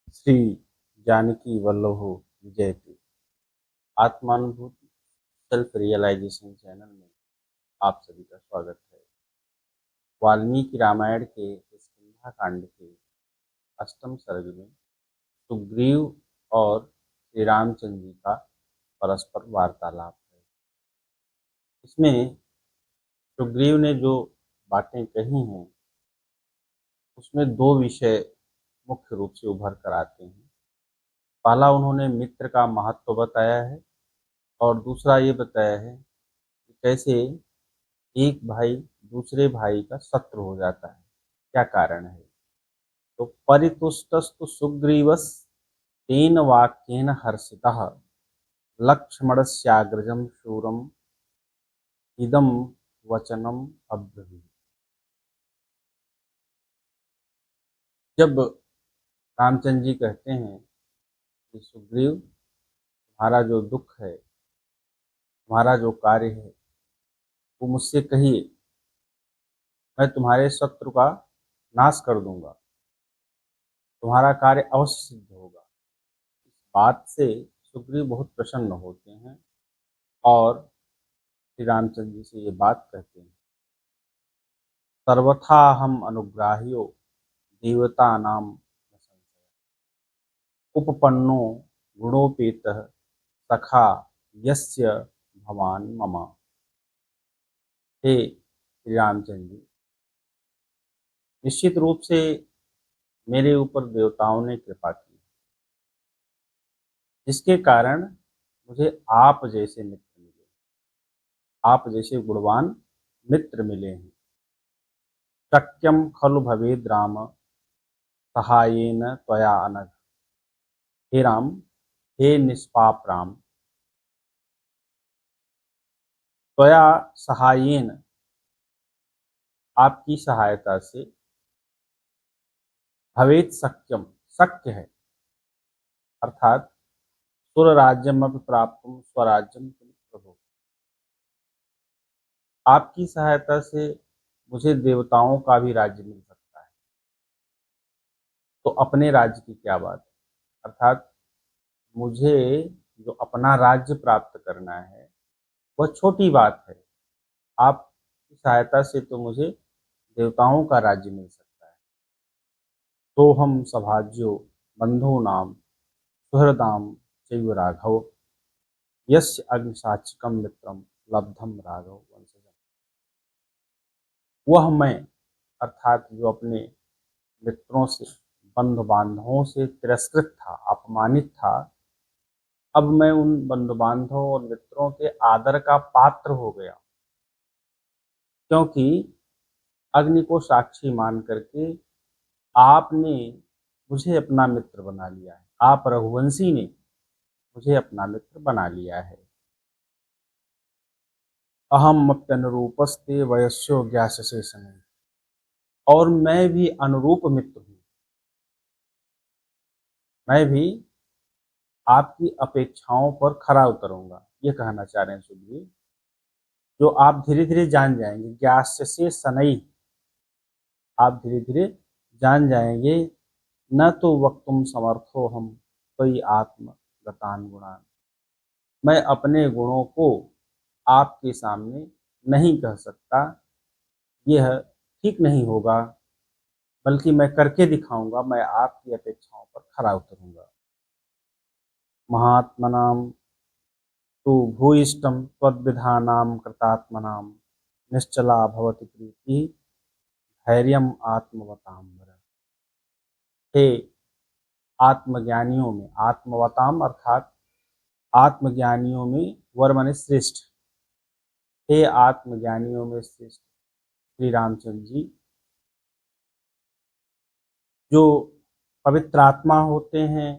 श्री जानकी वल्लभो विजयते आत्मानुभूति self realisation channel में आप सभी का स्वागत है। वाल्मीकि रामायण के इस किंधा कांड के अष्टम सर्ग में सुग्रीव और श्री रामचंद्र जी का परस्पर वार्तालाप है। इसमें सुग्रीव ने जो बातें कही हैं उसमें दो विषय मुख्य रूप से उभर कर आते हैं। पहला, उन्होंने मित्र का महत्व बताया है और दूसरा ये बताया है कि कैसे एक भाई दूसरे भाई का शत्रु हो जाता है, क्या कारण है। तो परितुष्टस्तु सुग्रीवस् तेन वाक्येन हर्षितः लक्ष्मणस्याग्रजं शूरम् इदं वचनम् अब्रवीत्। जब रामचंद्र जी कहते हैं कि सुग्रीव, तुम्हारा जो दुख है, तुम्हारा जो कार्य है, वो मुझसे कहिए, मैं तुम्हारे शत्रु का नाश कर दूंगा, तुम्हारा कार्य अवश्य सिद्ध होगा। इस बात से सुग्रीव बहुत प्रसन्न होते हैं और श्री रामचंद्र जी से ये बात कहते हैं, सर्वथा हम अनुग्राह्यो देवता नाम न संशय उपपन्नो गुणोपेतः सखा यस्य भवान मम। हे श्री रामचंद्र जी, निश्चित रूप से मेरे ऊपर देवताओं ने कृपा की, जिसके कारण मुझे आप जैसे मित्र मिले, आप जैसे गुणवान मित्र मिले हैं। शक्यम खलु भवेद राम सहायेन त्वया अनघ। हे राम, हे निष्पाप राम, त्वया सहायेन, आपकी सहायता से, भवेत शक्यम, शक्य है, अर्थात सुरराज्यम अपि प्राप्तुम स्वराज्यम किम प्रभु, आपकी सहायता से मुझे देवताओं का भी राज्य मिल सकता है, तो अपने राज्य की क्या बात है। अर्थात मुझे जो अपना राज्य प्राप्त करना है वह छोटी बात है, आपकी सहायता से तो मुझे देवताओं का राज्य मिल सकता है। तो हम सभाज्यो बंधो नाम सुहृदाम चैव राघव यस्य अग्निसाक्षिकम मित्रम लब्धम राघव वंशजम। वह मैं, अर्थात जो अपने मित्रों से, बंधु बांधवों से तिरस्कृत था, अपमानित था, अब मैं उन बंधु बांधवों और मित्रों के आदर का पात्र हो गया, क्योंकि अग्नि को साक्षी मान करके आपने मुझे अपना मित्र बना लिया है, आप रघुवंशी ने मुझे अपना मित्र बना लिया है। अहम अप्यनुरूपस्ते वयस्यो ज्ञाससे समय, और मैं भी अनुरूप मित्र हूँ, मैं भी आपकी अपेक्षाओं पर खरा उतरूंगा। ये कहना चाह रहे हैं सुग्रीव, जो आप धीरे धीरे जान जाएंगे, ज्ञाससे शनैः, आप धीरे धीरे जान जाएंगे, न तो वक्तुम समर्थो हम त्वयि आत्मगतान् गुणान्, मैं अपने गुणों को आपके सामने नहीं कह सकता, यह ठीक नहीं होगा, बल्कि मैं करके दिखाऊंगा, मैं आपकी अपेक्षाओं पर खरा उतरूंगा। महात्मनां तु भूयिष्ठं त्वद्विधानां कृतात्मनां निश्चला भवति प्रीतिः धैर्यम् आत्मवतां वर। हे आत्मज्ञानियों में, आत्मवताम अर्थात आत्मज्ञानियों में वर माने श्रेष्ठ, हे आत्मज्ञानियों में श्रेष्ठ श्री रामचंद्र जी, जो पवित्र आत्मा होते हैं,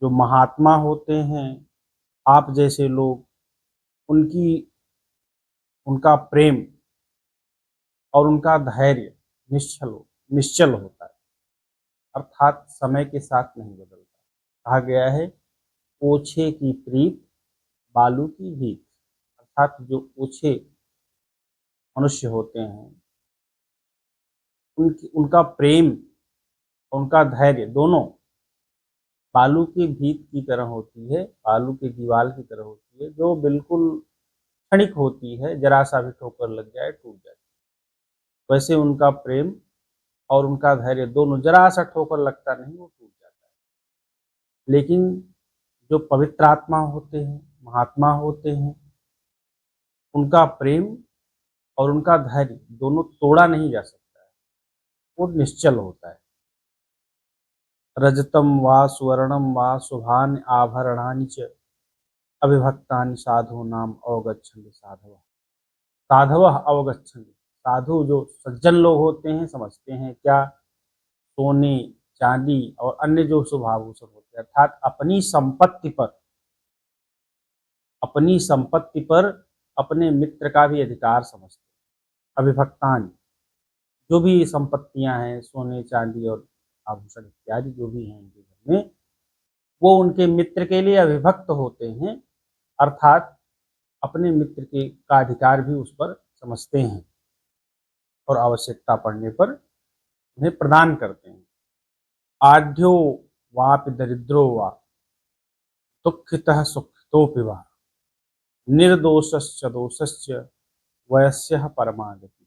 जो महात्मा होते हैं, आप जैसे लोग, उनकी उनका प्रेम और उनका धैर्य निश्चल होता है, अर्थात समय के साथ नहीं बदलता। कहा गया है, ओछे की प्रीत बालू की भीख, अर्थात जो ओछे मनुष्य होते हैं, उनका प्रेम, उनका धैर्य दोनों बालू की भीत की तरह होती है, बालू की दीवार की तरह होती है, जो बिल्कुल क्षणिक होती है, जरा सा भी ठोकर लग जाए टूट जाती है। वैसे उनका प्रेम और उनका धैर्य दोनों, जरा सा ठोकर लगता नहीं, वो टूट जाता है। लेकिन जो पवित्र आत्मा होते हैं, महात्मा होते हैं, उनका प्रेम और उनका धैर्य दोनों तोड़ा नहीं जा सकता है, वो निश्चल होता है। रजतम वा सुवर्णम वा शुभानि आभरणानि च अविभक्तानि साधूनाम अवगच्छन्ति साधवः। साधवः अवगच्छन्ति, साधु जो सज्जन लोग होते हैं समझते हैं क्या, सोने चांदी और अन्य जो शुभ आभूषण होते हैं, अर्थात अपनी संपत्ति पर अपने मित्र का भी अधिकार समझते हैं। अविभक्तानि, जो भी संपत्तियां हैं, सोने चांदी और आभूषण इत्यादि जो भी हैं उनके घर में, वो उनके मित्र के लिए अविभक्त होते हैं, अर्थात अपने मित्र के का अधिकार भी उस पर समझते हैं और आवश्यकता पड़ने पर उन्हें प्रदान करते हैं। आढ्यो वापि दरिद्रो वा दुःखितः सुखितोऽपि वा निर्दोषश्च दोषश्च वयस्यः परमागति।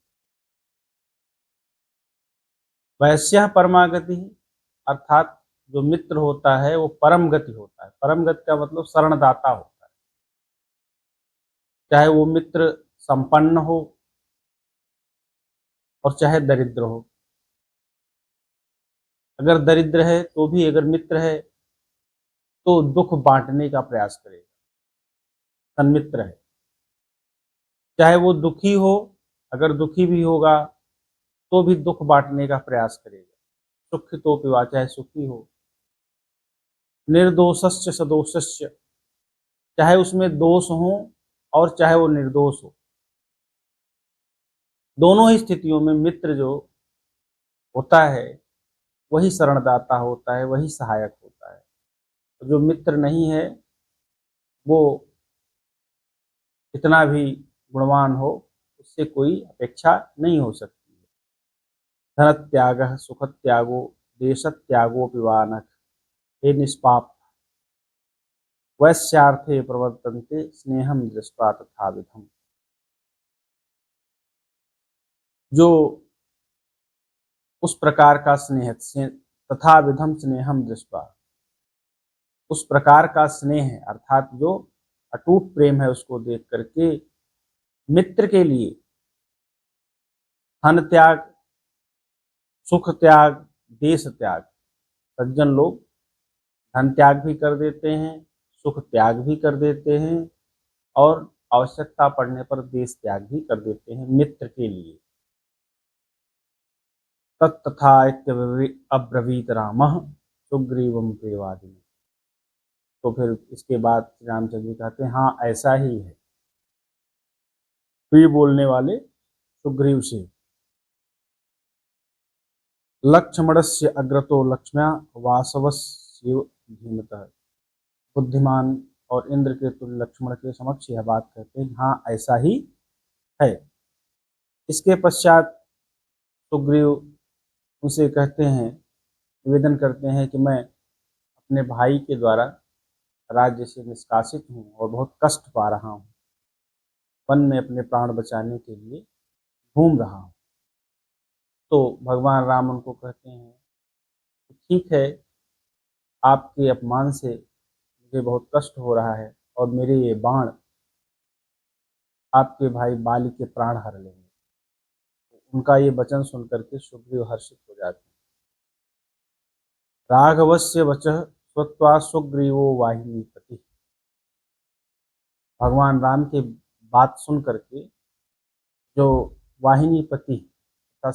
वयस्यः परमागति अर्थात जो मित्र होता है वो परम गति होता है। परम गति का मतलब शरणदाता होता है, चाहे वो मित्र संपन्न हो और चाहे दरिद्र हो। अगर दरिद्र है तो भी अगर मित्र है तो दुख बांटने का प्रयास करेगा, सन्मित्र है। चाहे वो दुखी हो, अगर दुखी भी होगा तो भी दुख बांटने का प्रयास करेगा। सुखी तो पिवा, चाहे सुखी हो। निर्दोषस्य सदोषस्य, चाहे उसमें दोष हो और चाहे वो निर्दोष हो, दोनों ही स्थितियों में मित्र जो होता है वही शरणदाता होता है, वही सहायक होता है। तो जो मित्र नहीं है वो कितना भी गुणवान हो, उससे कोई अपेक्षा नहीं हो सकती है। धन त्याग सुख त्यागो देश त्यागो पिवानक, हे निष्पाप वैश्यार्थे प्रवर्तन्ते स्नेहम दृष्ट्वा तथा विधम। जो उस प्रकार का स्नेह, तथा विधम स्नेहम दृष्ट्वा, उस प्रकार का स्नेह है अर्थात जो अटूट प्रेम है, उसको देख करके मित्र के लिए धन त्याग, सुख त्याग, देश त्याग, सज्जन लोग धन त्याग भी कर देते हैं, सुख त्याग भी कर देते हैं और आवश्यकता पड़ने पर देश त्याग भी कर देते हैं मित्र के लिए। तत्तथा अब्रवीत रामः सुग्रीवम प्रियवादिनी। तो फिर इसके बाद श्री रामचंद्र जी कहते हैं हाँ ऐसा ही है। प्रिय बोलने वाले सुग्रीव से, लक्ष्मणस्य अग्रतो लक्ष्म्या वासवस्य धीमतः। बुद्धिमान और इंद्र के तुल्य लक्ष्मण के समक्ष यह बात कहते हैं हाँ ऐसा ही है। इसके पश्चात सुग्रीव उनसे कहते हैं, निवेदन करते हैं कि मैं अपने भाई के द्वारा राज्य से निष्कासित हूँ और बहुत कष्ट पा रहा हूँ, वन में अपने प्राण बचाने के लिए घूम रहा हूँ। तो भगवान राम उनको कहते हैं ठीक है, आपके अपमान से मुझे बहुत कष्ट हो रहा है और मेरे ये बाण आपके भाई बाली के प्राण हर लेंगे। उनका ये वचन सुन करके सुग्रीव हर्षित हो जाते हैं। राघवस्य वचः श्रुत्वा सुग्रीवो वाहिनीपति। भगवान राम की बात सुन करके जो वाहिनीपति तथा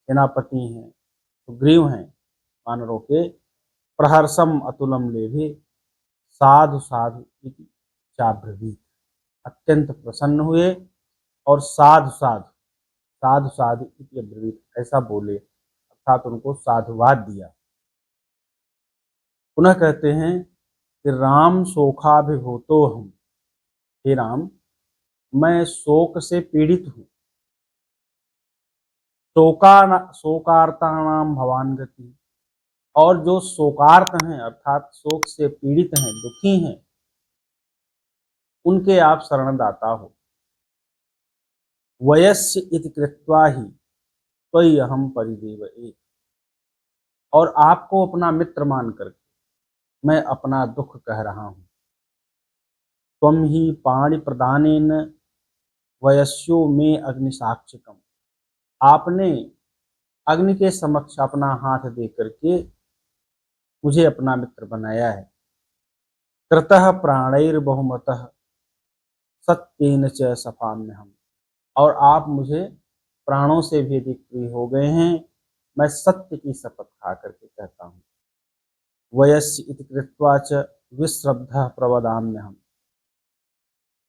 सेनापति हैं, सुग्रीव हैं वानरों के, प्रहर्षम अतुलम लेभे साधु साधु इति चाब्रवीत, अत्यंत प्रसन्न हुए और साधु साधु साधु साधु इति अब्रवीत ऐसा बोले, अर्थात उनको साधुवाद दिया। पुनः कहते हैं कि राम शोकाभिभूतो हम, हे राम मैं शोक से पीड़ित हूँ। शोकार्तानाम भवान गति, और जो शोकार्त हैं अर्थात शोक से पीड़ित हैं, दुखी हैं, उनके आप शरणदाता हो। वयस्य इति कृत्वा ही त्वयि अहम परिदेवये। और आपको अपना मित्र मान करके मैं अपना दुख कह रहा हूँ। त्वं ही पाणि प्रदानेन वयस्यो में अग्निसाक्षिकम। आपने अग्नि के समक्ष अपना हाथ दे करके मुझे अपना मित्र बनाया है। कृतः प्राणैर्बहुमतः सत्येन च सपाम्यहम्। और आप मुझे प्राणों से भी अधिक प्रिय हो गए हैं, मैं सत्य की शपथ खा करके कहता हूँ। वयस्य इति कृत्वा च विश्रब्धः प्रवदाम्यहम्।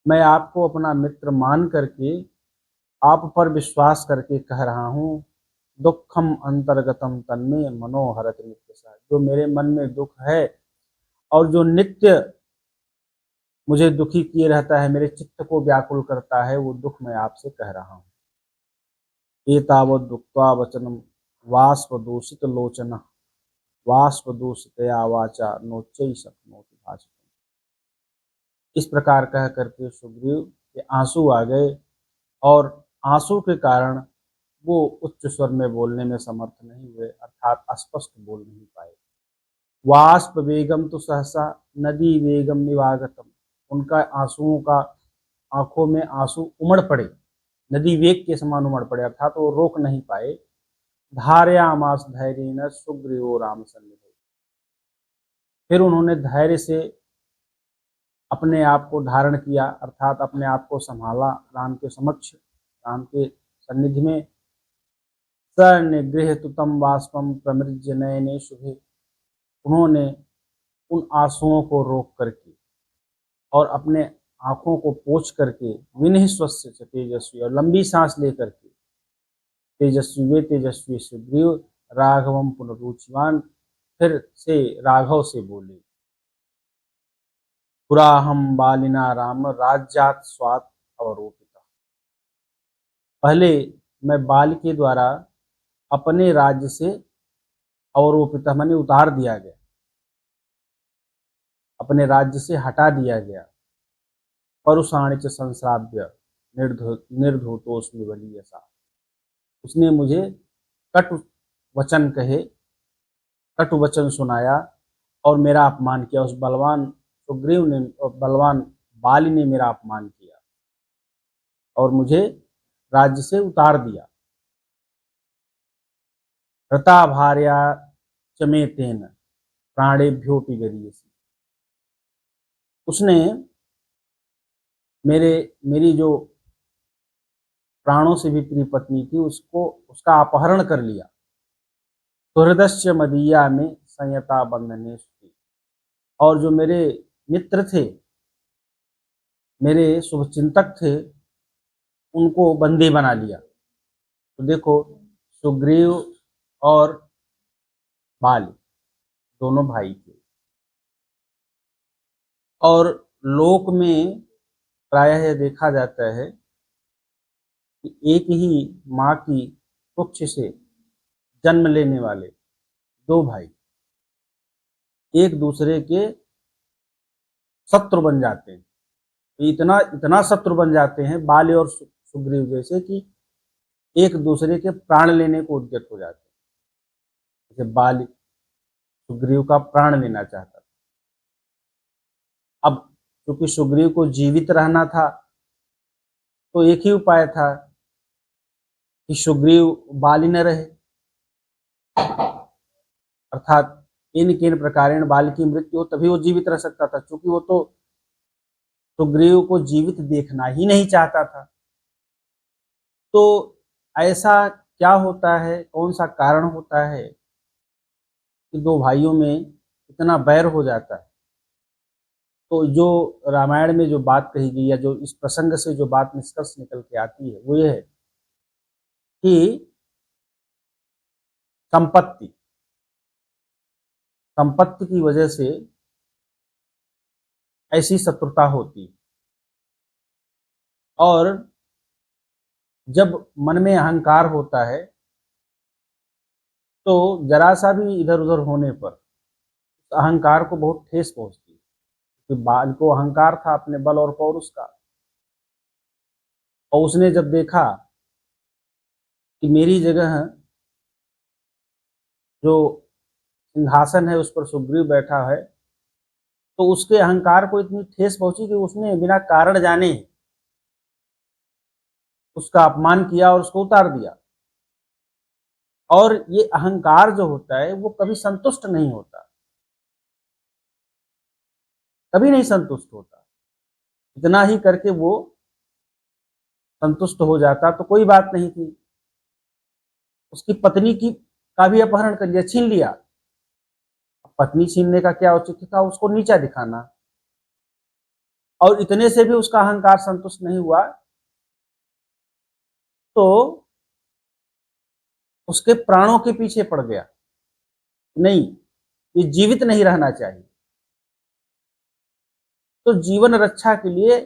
मैं आपको अपना मित्र मान करके आप पर विश्वास करके कह रहा हूँ। दुखम अंतर्गतम तन्मे मनोहरत नित्य। जो मेरे मन में दुख है और जो नित्य मुझे दुखी किए रहता है, मेरे चित्त को व्याकुल करता है, वो दुख मैं आपसे कह रहा हूँ। एतावदुक्त्वा वचनम वाष्पदूषित लोचन वाष्पदूषितया वाचा नोच्चै शक्नोति भाषितुम। इस प्रकार कह करके सुग्रीव के आंसू आ गए और आंसू के कारण वो उच्च स्वर में बोलने में समर्थ नहीं हुए, अर्थात स्पष्ट बोल नहीं पाए। वाष्प वेगम तो सहसा नदी वेगम निवागतम। उनका आंसुओं का आंखों में आंसू उमड़ पड़े, नदी वेग के समान उमड़ पड़े, अर्थात वो रोक नहीं पाए। धारयामास धैर्येन सुग्रीवो राम सन्निधौ। फिर उन्होंने धैर्य से अपने आप को धारण किया, अर्थात अपने आप को संभाला राम के समक्ष, राम के सन्निधि में। स निगृह्य तम वाष्पम प्रमृज्य नयने शुभे। उन्होंने उन आंसुओं को रोक करके और अपने आंखों को पोंछ करके विनहि स्वस्य तेजस्वी, और लंबी सांस लेकर के तेजस्वी वे तेजस्वी सुग्रीव राघवम पुनरुचिवान, फिर से राघव से बोले। पुरा हम बालिना राम राज्यात स्वात अवरोपिता। पहले मैं बाल के द्वारा अपने राज्य से अवरोपिता माने उतार दिया गया, अपने राज्य से हटा दिया गया। परुषाणि च संश्राव्य निर्धूतोस्मि बलीयसा। उसने मुझे कटु वचन कहे, कटु वचन सुनाया और मेरा अपमान किया। उस बलवान सुग्रीव ने और बलवान बाली ने मेरा अपमान किया और मुझे राज्य से उतार दिया। रता भार्या चमे तेन प्राणेभ्योपि गरीयसी। उसने मेरी जो प्राणों से भी प्रिय पत्नी थी उसको उसका अपहरण कर लिया। सुहृदस्य मदीया में संयता बंधने। और जो मेरे मित्र थे, मेरे शुभचिंतक थे, उनको बंदी बना लिया। तो देखो, सुग्रीव और बाली दोनों भाई थे और लोक में प्रायः यह देखा जाता है कि एक ही माँ की कुक्ष से जन्म लेने वाले दो भाई एक दूसरे के शत्रु बन जाते हैं। इतना इतना शत्रु बन जाते हैं बाली और सुग्रीव जैसे कि एक दूसरे के प्राण लेने को उद्यत हो जाते हैं। जैसे बाली सुग्रीव का प्राण लेना चाहता था। अब क्योंकि सुग्रीव को जीवित रहना था तो एक ही उपाय था कि सुग्रीव बाली न रहे, अर्थात इन किन प्रकारेण बाली की मृत्यु हो तभी वो जीवित रह सकता था, क्योंकि वो तो सुग्रीव को जीवित देखना ही नहीं चाहता था। तो ऐसा क्या होता है, कौन सा कारण होता है कि दो भाइयों में इतना बैर हो जाता है? तो जो रामायण में जो बात कही गई या जो इस प्रसंग से जो बात निष्कर्ष निकल के आती है वो ये है कि संपत्ति संपत्ति की वजह से ऐसी शत्रुता होती है। और जब मन में अहंकार होता है तो जरा सा भी इधर उधर होने पर अहंकार को बहुत ठेस पहुंचती है। कि बाल को अहंकार था अपने बल और पौरुष का, और उसने जब देखा कि मेरी जगह जो सिंहासन है उस पर सुग्रीव बैठा है, तो उसके अहंकार को इतनी ठेस पहुंची कि उसने बिना कारण जाने उसका अपमान किया और उसको उतार दिया। और ये अहंकार जो होता है वो कभी संतुष्ट नहीं होता, कभी नहीं संतुष्ट होता। इतना ही करके वो संतुष्ट हो जाता तो कोई बात नहीं थी। उसकी पत्नी की का भी अपहरण कर लिया, छीन लिया। पत्नी छीनने का क्या औचित्य था, उसको नीचा दिखाना। और इतने से भी उसका अहंकार संतुष्ट नहीं हुआ, तो उसके प्राणों के पीछे पड़ गया। नहीं, ये जीवित नहीं रहना चाहिए। तो जीवन रक्षा के लिए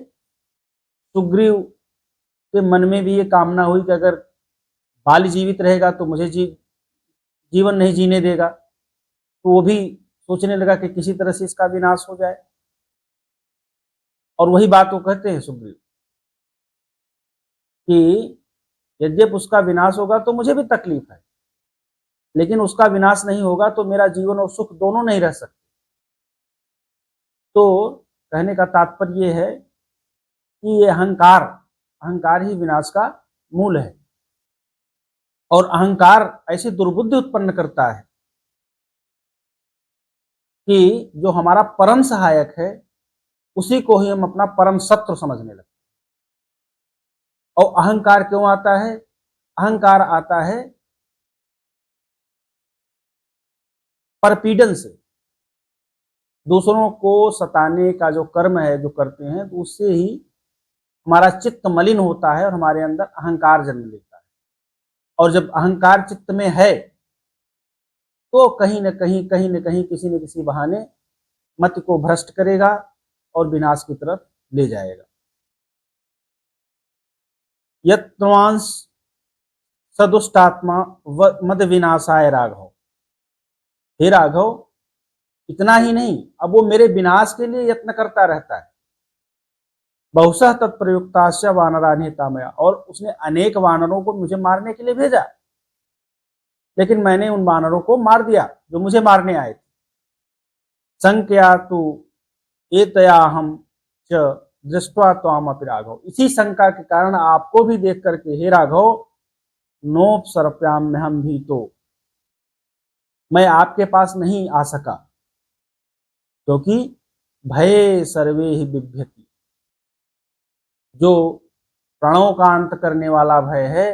सुग्रीव के मन में भी ये कामना हुई कि अगर बाली जीवित रहेगा तो मुझे जीवन नहीं जीने देगा। तो वो भी सोचने लगा कि किसी तरह से इसका विनाश हो जाए। और वही बात वो कहते हैं सुग्रीव कि यद्यप उसका विनाश होगा तो मुझे भी तकलीफ है, लेकिन उसका विनाश नहीं होगा तो मेरा जीवन और सुख दोनों नहीं रह सकते। तो कहने का तात्पर्य यह है कि ये अहंकार अहंकार ही विनाश का मूल है। और अहंकार ऐसी दुर्बुद्धि उत्पन्न करता है कि जो हमारा परम सहायक है उसी को ही हम अपना परम शत्रु समझने लगते हैं। और अहंकार क्यों आता है? अहंकार आता है परपीड़न से। दूसरों को सताने का जो कर्म है जो करते हैं, तो उससे ही हमारा चित्त मलिन होता है और हमारे अंदर अहंकार जन्म लेता है। और जब अहंकार चित्त में है तो कहीं न कहीं किसी न किसी बहाने मति को भ्रष्ट करेगा और विनाश की तरफ ले जाएगा। यत्वांश सदुष्टात्मा मद विनाशाय राघव। हे राघव, इतना ही नहीं, अब वो मेरे विनाश के लिए यत्न करता रहता है। बहुशः तत्प्रयुक्तास्य वानरान्हितामया, और उसने अनेक वानरों को मुझे मारने के लिए भेजा, लेकिन मैंने उन वानरों को मार दिया जो मुझे मारने आए थे। संख्या तु एतया हम च दृष्ट्वा त्वामपि राघव। इसी शंका के कारण आपको भी देख करके हे राघव, नोपसर्प्याम्यहं भीतो, मैं आपके पास नहीं आ सका, क्योंकि भये सर्वे ही बिभ्यति। जो प्राणों का अंत करने वाला भय है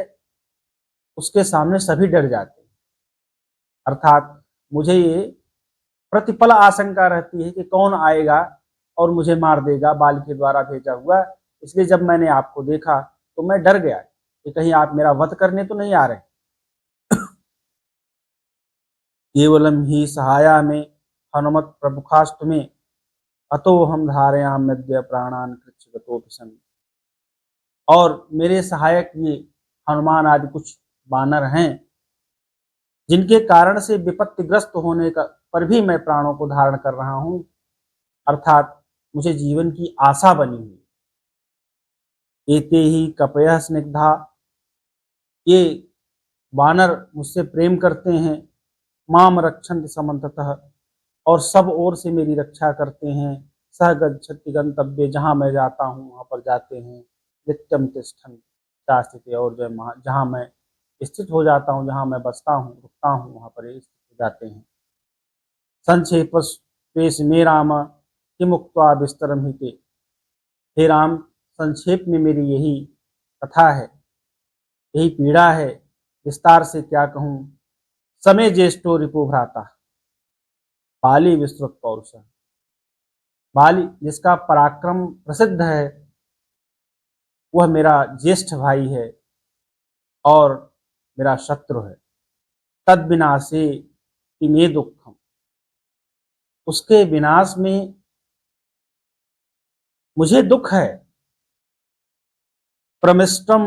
उसके सामने सभी डर जाते हैं। अर्थात मुझे ये प्रतिपल आशंका रहती है कि कौन आएगा और मुझे मार देगा, बाल के द्वारा भेजा हुआ। इसलिए जब मैंने आपको देखा तो मैं डर गया कि कहीं आप मेरा वध करने तो नहीं आ रहे। केवलम ही सहाया में हनुमत प्रमुखाष्ट में अतो हम धारयाम्यद्य प्राणान कृच्छ्रगतोऽपि सन्। और मेरे सहायक ये हनुमान आदि कुछ वानर हैं जिनके कारण से विपत्तिग्रस्त होने का पर भी मैं प्राणों को धारण कर रहा हूँ। अर्थात मुझे जीवन की आशा बनी हुई। एते ही कपयः स्निग्धा, ये वानर मुझसे प्रेम करते हैं। माम रक्षन्ति समन्ततः, और सब ओर से मेरी रक्षा करते हैं। सह गच्छति गंतव्ये, जहाँ मैं जाता हूँ वहाँ पर जाते हैं। नित्यम तिष्ठन् चास्तिते, और जहाँ मैं स्थित हो जाता हूँ, जहाँ मैं बसता हूँ रुकता हूँ, वहाँ पर स्थित हो जाते हैं। संक्षेपस्वेश मे राम किमुक्त्वा विस्तरम हिते। हे राम, संक्षेप में मेरी यही कथा है, यही पीड़ा है, विस्तार से क्या कहूँ। समय ज्येष्ठो रिपु भ्राता, बाली विस्तृत पौरुष। बाली जिसका पराक्रम प्रसिद्ध है वह मेरा ज्येष्ठ भाई है और मेरा शत्रु है। तद विनाशे किमे दुखम, उसके विनाश में मुझे दुख है। प्रमृष्टम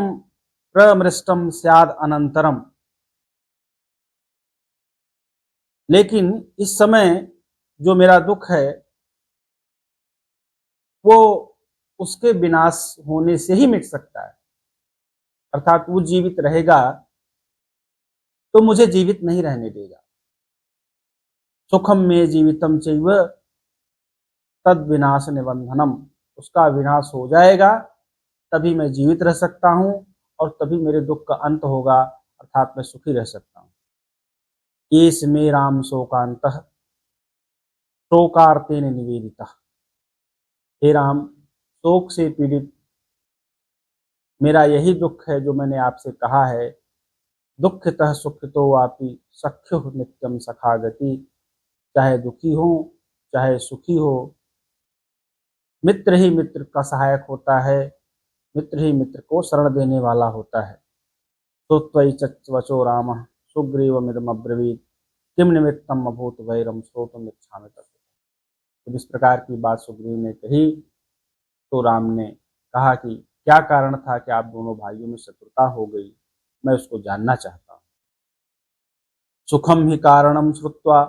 प्रमृष्टम स्याद अनंतरम, लेकिन इस समय जो मेरा दुख है वो उसके विनाश होने से ही मिट सकता है। अर्थात वो जीवित रहेगा तो मुझे जीवित नहीं रहने देगा। सुखम में जीवितम चैव तद विनाश निबंधनम, उसका विनाश हो जाएगा तभी मैं जीवित रह सकता हूँ और तभी मेरे दुख का अंत होगा, अर्थात मैं सुखी रह सकता हूँ। एस मे राम शोकांत शोकार्तेन निवेदिता, हे राम शोक से पीड़ित मेरा यही दुख है जो मैंने आपसे कहा है। दुखितः सुखितो वापि सख्युः नित्यम सखा गति, चाहे दुखी हो चाहे सुखी हो, मित्र ही मित्र का सहायक होता है, मित्र ही मित्र को शरण देने वाला होता है। तो त्वयि वचो राम सुग्रीवमिदमब्रवीत् किम निमित्तम अभूत वैरम श्रोतुम इच्छामि तत्। तो इस प्रकार की बात सुग्रीव ने कही तो राम ने कहा कि क्या कारण था कि आप दोनों भाइयों में शत्रुता हो गई, मैं उसको जानना चाहता हूँ। सुखम ही कारणम श्रुत्वा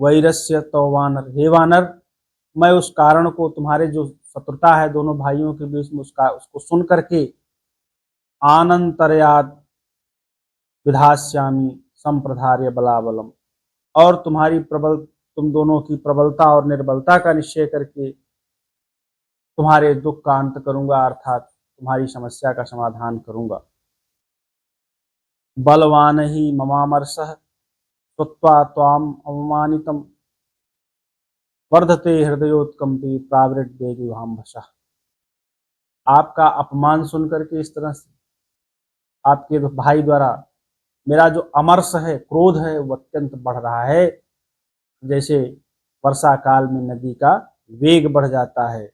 वैरस्य तो वानर, हे वानर मैं उस कारण को, तुम्हारे जो शत्रुता है दोनों भाइयों के बीच में, उसको सुन करके आनंतरयाद विधास्यामी संप्रधार्य बलाबलम, और तुम दोनों की प्रबलता और निर्बलता का निश्चय करके तुम्हारे दुख का अंत करूंगा, अर्थात तुम्हारी समस्या का समाधान करूंगा। बलवान ही ममामर्षः श्रुत्वा त्वाम अवमानितम वर्धते हृदयोत्कंपी प्रावृद्वेगिवाम्भसः। आपका अपमान सुन करके इस तरह से आपके भाई द्वारा मेरा जो अमर्ष है, क्रोध है, वो अत्यंत बढ़ रहा है। जैसे वर्षा काल में नदी का वेग बढ़ जाता है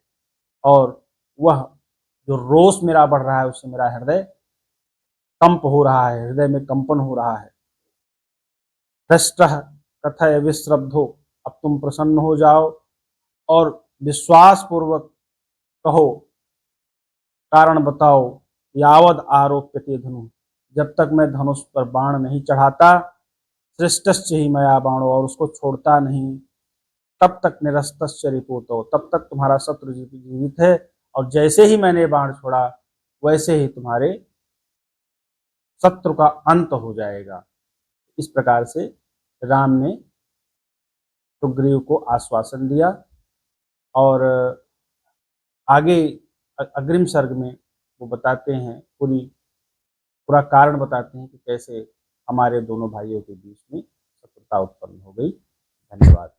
और वह जो रोष मेरा बढ़ रहा है उससे मेरा हृदय कंप हो रहा है, हृदय में कंपन हो रहा है। हृष्टः कथय विश्रब्धो, अब तुम प्रसन्न हो जाओ और विश्वास पूर्वक कहो, कारण बताओ। यावद आरोप्यते धनु, जब तक मैं धनुष पर बाण नहीं चढ़ाता, श्रेष्ठश्च ही मया बाणो, और उसको छोड़ता नहीं, तब तक निरस्तश्च रिपोतो, तब तक तुम्हारा शत्रु जीवित है, और जैसे ही मैंने बाण छोड़ा वैसे ही तुम्हारे शत्रु का अंत हो जाएगा। इस प्रकार से राम ने सुग्रीव को आश्वासन दिया और आगे अग्रिम सर्ग में वो बताते हैं, पूरा कारण बताते हैं कि कैसे हमारे दोनों भाइयों के बीच में शत्रुता उत्पन्न हो गई। धन्यवाद।